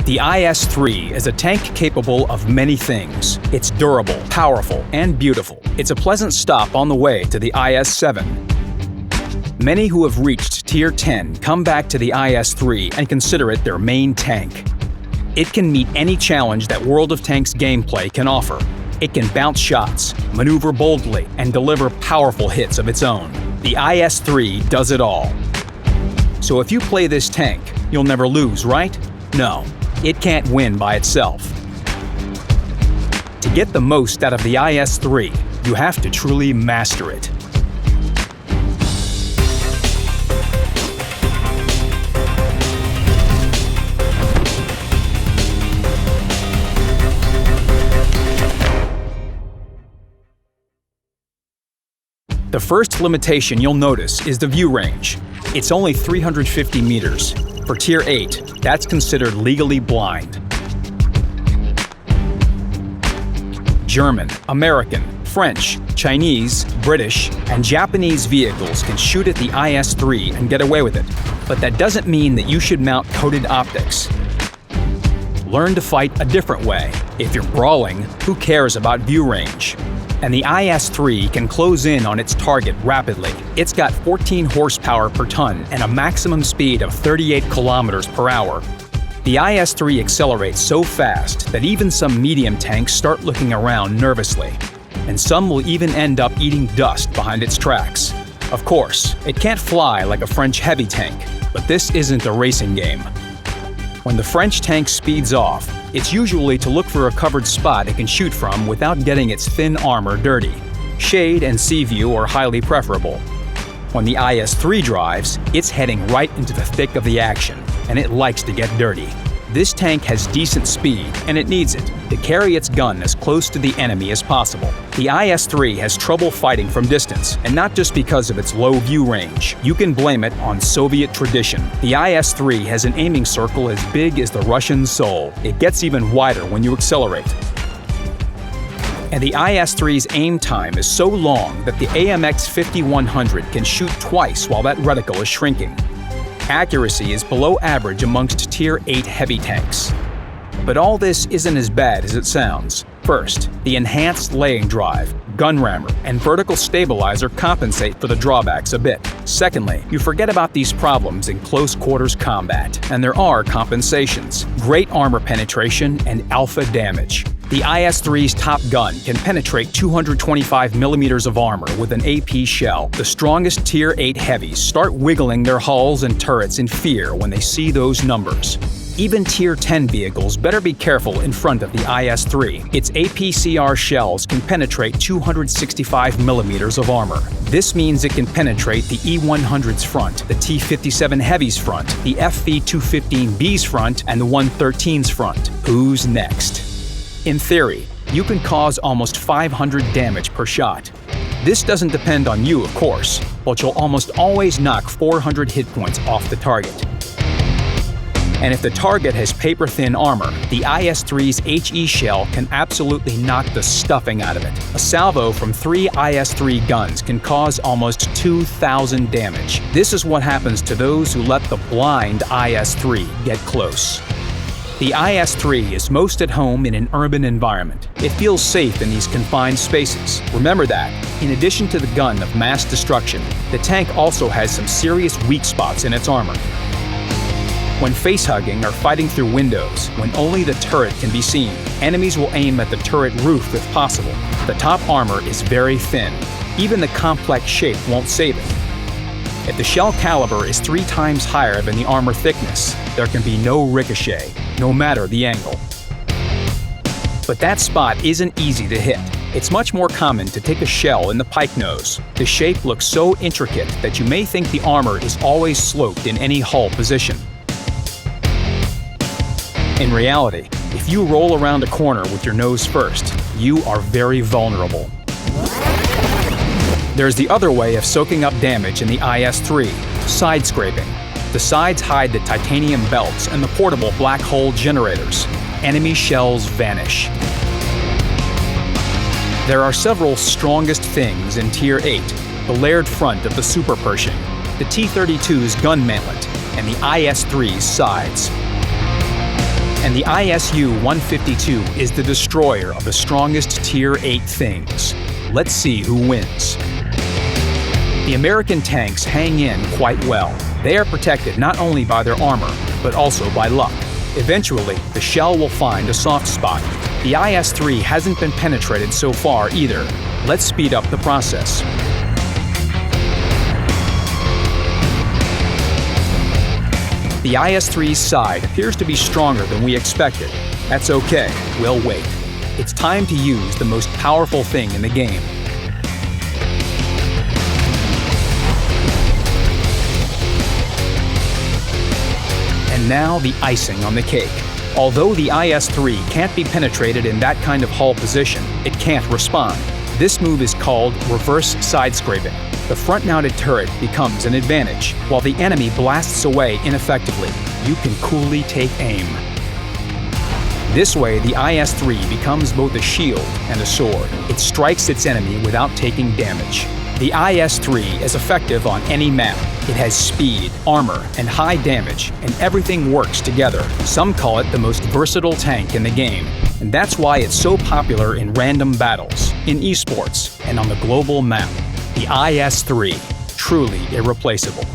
The IS-3 is a tank capable of many things. It's durable, powerful, and beautiful. It's a pleasant stop on the way to the IS-7. Many who have reached Tier 10 come back to the IS-3 and consider it their main tank. It can meet any challenge that World of Tanks gameplay can offer. It can bounce shots, maneuver boldly, and deliver powerful hits of its own. The IS-3 does it all. So if you play this tank, you'll never lose, right? No, it can't win by itself. To get the most out of the IS-3, you have to truly master it. The first limitation you'll notice is the view range. It's only 350 meters. For Tier 8, that's considered legally blind. German, American, French, Chinese, British, and Japanese vehicles can shoot at the IS-3 and get away with it, but that doesn't mean that you should mount coated optics. Learn to fight a different way. If you're brawling, who cares about view range? And the IS-3 can close in on its target rapidly. It's got 14 horsepower per ton and a maximum speed of 38 kilometers per hour. The IS-3 accelerates so fast that even some medium tanks start looking around nervously. And some will even end up eating dust behind its tracks. Of course, it can't fly like a French heavy tank, but this isn't a racing game. When the French tank speeds off, it's usually to look for a covered spot it can shoot from without getting its thin armor dirty. Shade and sea view are highly preferable. When the IS-3 drives, it's heading right into the thick of the action, and it likes to get dirty. This tank has decent speed, and it needs it, to carry its gun as close to the enemy as possible. The IS-3 has trouble fighting from distance, and not just because of its low view range. You can blame it on Soviet tradition. The IS-3 has an aiming circle as big as the Russian soul. It gets even wider when you accelerate. And the IS-3's aim time is so long that the AMX 5100 can shoot twice while that reticle is shrinking. Accuracy is below average amongst Tier 8 heavy tanks. But all this isn't as bad as it sounds. First, the enhanced laying drive, gun rammer, and vertical stabilizer compensate for the drawbacks a bit. Secondly, you forget about these problems in close quarters combat, and there are compensations: great armor penetration and alpha damage. The IS-3's top gun can penetrate 225 millimeters of armor with an AP shell. The strongest Tier 8 heavies start wiggling their hulls and turrets in fear when they see those numbers. Even Tier 10 vehicles better be careful in front of the IS-3. Its APCR shells can penetrate 265 millimeters of armor. This means it can penetrate the E-100's front, the T-57 Heavy's front, the FV-215B's front, and the 113's front. Who's next? In theory, you can cause almost 500 damage per shot. This doesn't depend on you, of course, but you'll almost always knock 400 hit points off the target. And if the target has paper-thin armor, the IS-3's HE shell can absolutely knock the stuffing out of it. A salvo from 3 IS-3 guns can cause almost 2,000 damage. This is what happens to those who let the blind IS-3 get close. The IS-3 is most at home in an urban environment. It feels safe in these confined spaces. Remember that, in addition to the gun of mass destruction, the tank also has some serious weak spots in its armor. When face-hugging or fighting through windows, when only the turret can be seen, enemies will aim at the turret roof if possible. The top armor is very thin. Even the complex shape won't save it. If the shell caliber is 3 times higher than the armor thickness, there can be no ricochet, no matter the angle. But that spot isn't easy to hit. It's much more common to take a shell in the pike nose. The shape looks so intricate that you may think the armor is always sloped in any hull position. In reality, if you roll around a corner with your nose first, you are very vulnerable. There's the other way of soaking up damage in the IS-3, side scraping. The sides hide the titanium belts and the portable black hole generators. Enemy shells vanish. There are several strongest things in Tier 8, the layered front of the Super Pershing, the T-32's gun mantlet, and the IS-3's sides. And the ISU-152 is the destroyer of the strongest Tier 8 things. Let's see who wins. The American tanks hang in quite well. They are protected not only by their armor, but also by luck. Eventually, the shell will find a soft spot. The IS-3 hasn't been penetrated so far either. Let's speed up the process. The IS-3's side appears to be stronger than we expected. That's okay, we'll wait. It's time to use the most powerful thing in the game. And now the icing on the cake. Although the IS-3 can't be penetrated in that kind of hull position, it can't respond. This move is called reverse side-scraping. The front-mounted turret becomes an advantage. While the enemy blasts away ineffectively, you can coolly take aim. This way, the IS-3 becomes both a shield and a sword. It strikes its enemy without taking damage. The IS-3 is effective on any map. It has speed, armor, and high damage, and everything works together. Some call it the most versatile tank in the game, and that's why it's so popular in random battles, in esports, and on the global map. The IS-3, truly irreplaceable.